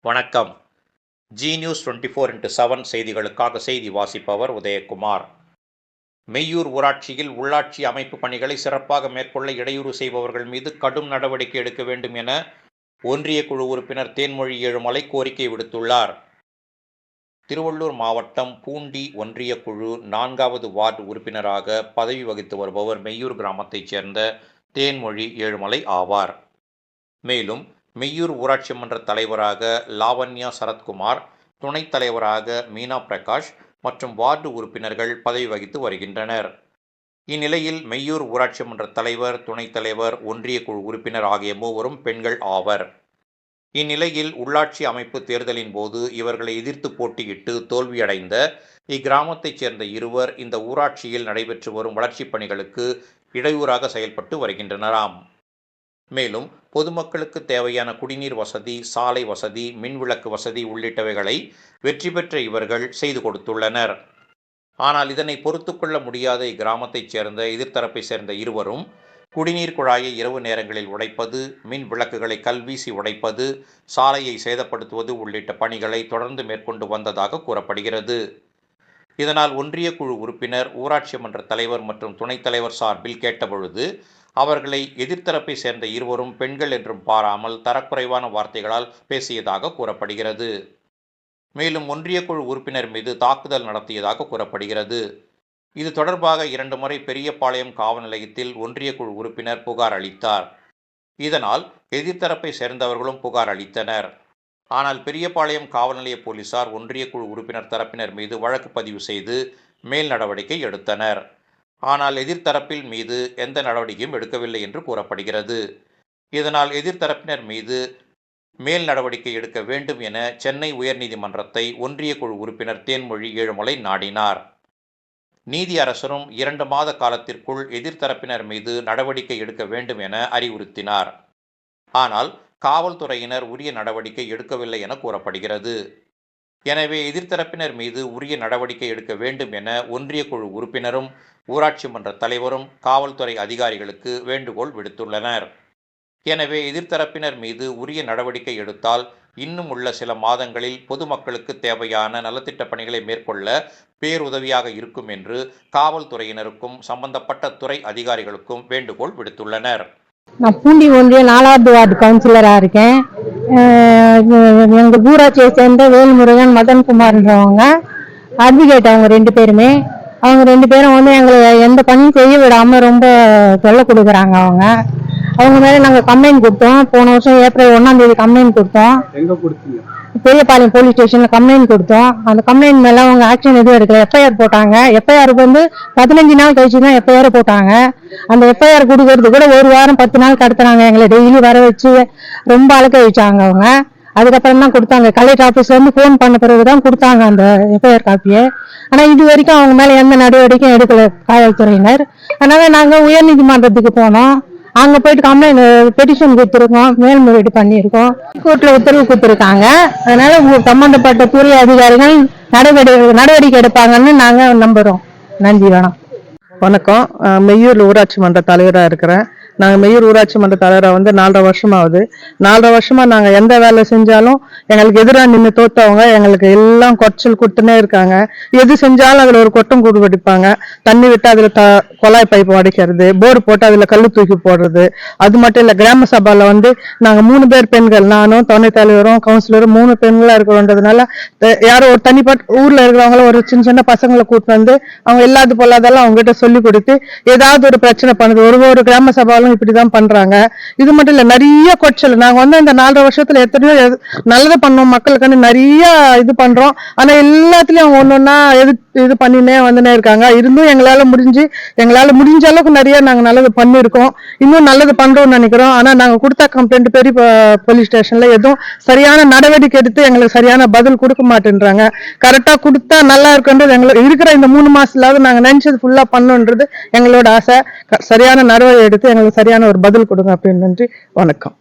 வணக்கம். G news 24x7 செய்திகளுக்காக செய்தி வாசிப்பவர் உதயகுமார். மெய்யூர் ஊராட்சியில் உள்ளாட்சி அமைப்பு பணிகளை சிறப்பாக மேற்கொள்ள இடையூறு செய்பவர்கள் மீது கடும் நடவடிக்கை எடுக்க வேண்டும் என ஒன்றிய குழு உறுப்பினர் தேன்மொழி ஏழுமலை கோரிக்கை விடுத்துள்ளார். திருவள்ளூர் மாவட்டம் பூண்டி ஒன்றிய குழு 4வது வார்டு உறுப்பினராக பதவி வகித்து வருபவர் மெய்யூர் கிராமத்தைச் சேர்ந்த தேன்மொழி ஏழுமலை ஆவார். மேலும் மெய்யூர் ஊராட்சி மன்ற தலைவராக லாவண்யா சரத்குமார், துணைத் தலைவராக மீனா பிரகாஷ் மற்றும் வார்டு உறுப்பினர்கள் பதவி வகித்து வருகின்றனர். இந்நிலையில் மெய்யூர் ஊராட்சி மன்ற தலைவர், துணைத் தலைவர், ஒன்றிய குழு உறுப்பினர் ஆகிய மூவரும் பெண்கள் ஆவர். இந்நிலையில் உள்ளாட்சி அமைப்பு தேர்தலின் போது இவர்களை எதிர்த்து போட்டியிட்டு தோல்வியடைந்த இக்கிராமத்தைச் சேர்ந்த இருவர் இந்த ஊராட்சியில் நடைபெற்று வரும் வளர்ச்சிப் பணிகளுக்கு இடையூறாக செயல்பட்டு வருகின்றனராம். மேலும் பொதுமக்களுக்கு தேவையான குடிநீர் வசதி, சாலை வசதி, மின்விளக்கு வசதி உள்ளிட்டவைகளை வெற்றி பெற்ற இவர்கள் செய்து கொடுத்துள்ளனர். ஆனால் இதனை பொறுத்து கொள்ள முடியாத இக்கிராமத்தைச் சேர்ந்த எதிர்த்தரப்பை சேர்ந்த இருவரும் குடிநீர் குழாயை இரவு நேரங்களில் உடைப்பது, மின் விளக்குகளை கல்வீசி உடைப்பது, சாலையை சேதப்படுத்துவது உள்ளிட்ட பணிகளை தொடர்ந்து மேற்கொண்டு வந்ததாக கூறப்படுகிறது. இதனால் ஒன்றிய குழு உறுப்பினர் ஊராட்சி மன்ற தலைவர் மற்றும் துணைத் தலைவர் சார்பில் கேட்டபொழுது அவர்களை எதிர்த்தரப்பை சேர்ந்த இருவரும் பெண்கள் என்றும் பாராமல் தரக்குறைவான வார்த்தைகளால் பேசியதாக கூறப்படுகிறது. மேலும் ஒன்றிய குழு உறுப்பினர் மீது தாக்குதல் நடத்தியதாக கூறப்படுகிறது. இது தொடர்பாக 2 முறை பெரியபாளையம் காவல் நிலையத்தில் ஒன்றிய குழு உறுப்பினர் புகார் அளித்தார். இதனால் எதிர்த்தரப்பை சேர்ந்தவர்களும் புகார் அளித்தனர். ஆனால் பெரியபாளையம் காவல் நிலைய போலீசார் ஒன்றிய குழு உறுப்பினர் தரப்பினர் மீது வழக்கு பதிவு செய்து மேல் நடவடிக்கை எடுத்தனர். ஆனால் எதிர்த்தரப்பில் மீது எந்த நடவடிக்கையும் எடுக்கவில்லை என்று கூறப்படுகிறது. இதனால் எதிர்த்தரப்பினர் மீது மேல் நடவடிக்கை எடுக்க வேண்டும் என சென்னை உயர்நீதிமன்றத்தை ஒன்றிய குழு உறுப்பினர் தேன்மொழி ஏழுமலை நாடினார். நீதியரசரும் 2 மாத காலத்திற்குள் எதிர்த்தரப்பினர் மீது நடவடிக்கை எடுக்க வேண்டும் என அறிவுறுத்தினார். ஆனால் காவல்துறையினர் உரிய நடவடிக்கை எடுக்கவில்லை என கூறப்படுகிறது. எனவே எதிர்த்தரப்பினர் மீது உரிய நடவடிக்கை எடுக்க வேண்டும் என ஒன்றிய குழு உறுப்பினரும் ஊராட்சி மன்ற தலைவரும் காவல்துறை அதிகாரிகளுக்கு வேண்டுகோள் விடுத்துள்ளனர். எனவே எதிர்த்தரப்பினர் மீது உரிய நடவடிக்கை எடுத்தால் இன்னும் உள்ள சில மாதங்களில் பொதுமக்களுக்கு தேவையான நலத்திட்ட பணிகளை மேற்கொள்ள பேருதவியாக இருக்கும் என்று காவல்துறையினருக்கும் சம்பந்தப்பட்ட துறை அதிகாரிகளுக்கும் வேண்டுகோள் விடுத்துள்ளனர். நான் பூண்டி ஒன்றிய 4வது வார்டு கவுன்சிலராக இருக்கேன். எங்கள் ஊராட்சியை சேர்ந்த வேல்முருகன், மதன்குமார்ன்றவங்க அட்வொகேட். அவங்க 2 பேருமே அவங்க 2 பேரும் எங்களை எந்த பணியும் செய்ய விடாம ரொம்ப தொல்லை கொடுக்குறாங்க. அவங்க மேல நாங்கள் கம்ப்ளைண்ட் கொடுத்தோம். போன வருஷம் ஏப்ரல் 1ஆம் தேதி கம்ப்ளைண்ட் கொடுத்தோம். பெரியபாளையம் போலீஸ் ஸ்டேஷன்ல கம்ப்ளைண்ட் கொடுத்தோம். அந்த கம்ப்ளைண்ட் மேல அவங்க ஆக்ஷன் எதுவும் எடுக்கல. எஃப்ஐஆர் போட்டாங்க. எஃப்ஐஆருக்கு 15 நாள் கழிச்சு தான் எஃப்ஐஆர் போட்டாங்க. அந்த எஃப்ஐஆர் கொடுக்கறது கூட 1 வாரம் 10 நாள் கடத்துறாங்க. எங்களை டெய்லி வர வச்சு ரொம்ப அழக்க வச்சாங்க. அவங்க அதுக்கப்புறம் தான் கொடுத்தாங்க. கலெக்டர் ஆஃபீஸ்ல ஃபோன் பண்ண பிறகுதான் கொடுத்தாங்க அந்த எஃப்ஐஆர் காப்பியை. ஆனா இது வரைக்கும் அவங்க மேல எந்த நடவடிக்கையும் எடுக்கல காவல்துறையினர். அதனால நாங்க உயர்நீதிமன்றத்துக்கு போனோம். அங்க போயிட்டு கம்ப்ளைண்ட் பெட்டிஷன் கொடுத்துருக்கோம், மேல்முறையீடு பண்ணியிருக்கோம். கோர்ட்ல உத்தரவு கொடுத்துருக்காங்க. அதனால சம்பந்தப்பட்ட துறை அதிகாரிகள் நடவடிக்கை எடுப்பாங்கன்னு நாங்க நம்புறோம். நன்றி. வணக்கம். மெய்யூர் ஊராட்சி மன்ற தலைவராக இருக்கிறேன். நாங்கள் மெய்யூர் ஊராட்சி மன்ற தலைவராக 4.5 வருஷம் ஆகுது. 4.5 வருஷமா நாங்கள் எந்த வேலை செஞ்சாலும் எங்களுக்கு எதிராக நின்று தோத்தவங்க எங்களுக்கு எல்லாம் குறைச்சல் கொடுத்துனே இருக்காங்க. எது செஞ்சாலும் அதில் ஒரு கொட்டம் கூடு வெடிப்பாங்க. தண்ணி விட்டு அதில் குழாய் பைப்பு உடைக்கிறது, போர் போட்டு அதில் கல் தூக்கி போடுறது. அது மட்டும் இல்லை, கிராம சபாவில் நாங்கள் 3 பேர் பெண்கள், நானும் துணைத் தலைவரும் கவுன்சிலரும் 3 பெண்களாக இருக்கிறோன்றதுனால யாரும் ஒரு தனிப்பட்ட ஊரில் இருக்கிறவங்கள ஒரு சின்ன சின்ன பசங்களை கூப்பிட்டு வந்து அவங்க எல்லாது பொல்லாதெல்லாம் அவங்ககிட்ட சொல்லி கொடுத்து ஏதாவது ஒரு பிரச்சனை பண்ணுது. ஒரு கிராம சபாவில் இப்படிதான் பண்றாங்க. இது மட்டும் இல்ல, நிறைய கொச்சல். நாங்க இந்த 4.5 வருஷத்துல எத்தனையோ நல்லது பண்ணோம் மக்களுக்கு, நிறைய இது பண்றோம். ஆனா எல்லாத்துலயும் அவங்க ஒன்னொன்னா இது பண்ணினே வந்துனே இருக்காங்க. இருந்தும் எங்களால முடிஞ்ச அளவுக்கு நிறைய நாங்க நல்லது பண்ணிருக்கோம். இன்னும் நல்லது பண்றோம்னு நினைக்கிறோம். ஆனா நாங்க கொடுத்த கம்ப்ளைண்ட் பெரிய போலீஸ் ஸ்டேஷன்ல எதுவும் சரியான நடவடிக்கை எடுத்து எங்களுக்கு சரியான பதில் கொடுக்க மாட்டேன்றாங்க. கரெக்டா கொடுத்தா நல்லா இருக்குன்றது எங்களுக்கு இருக்கிற இந்த 3 மாசத்துலாவது நாங்க நினைச்சது ஃபுல்லா பண்ணணுன்றது எங்களோட ஆசை. சரியான நடவடிக்கை எடுத்து எங்களுக்கு சரியான ஒரு பதில் கொடுங்க அப்படின்னு. நன்றி. வணக்கம்.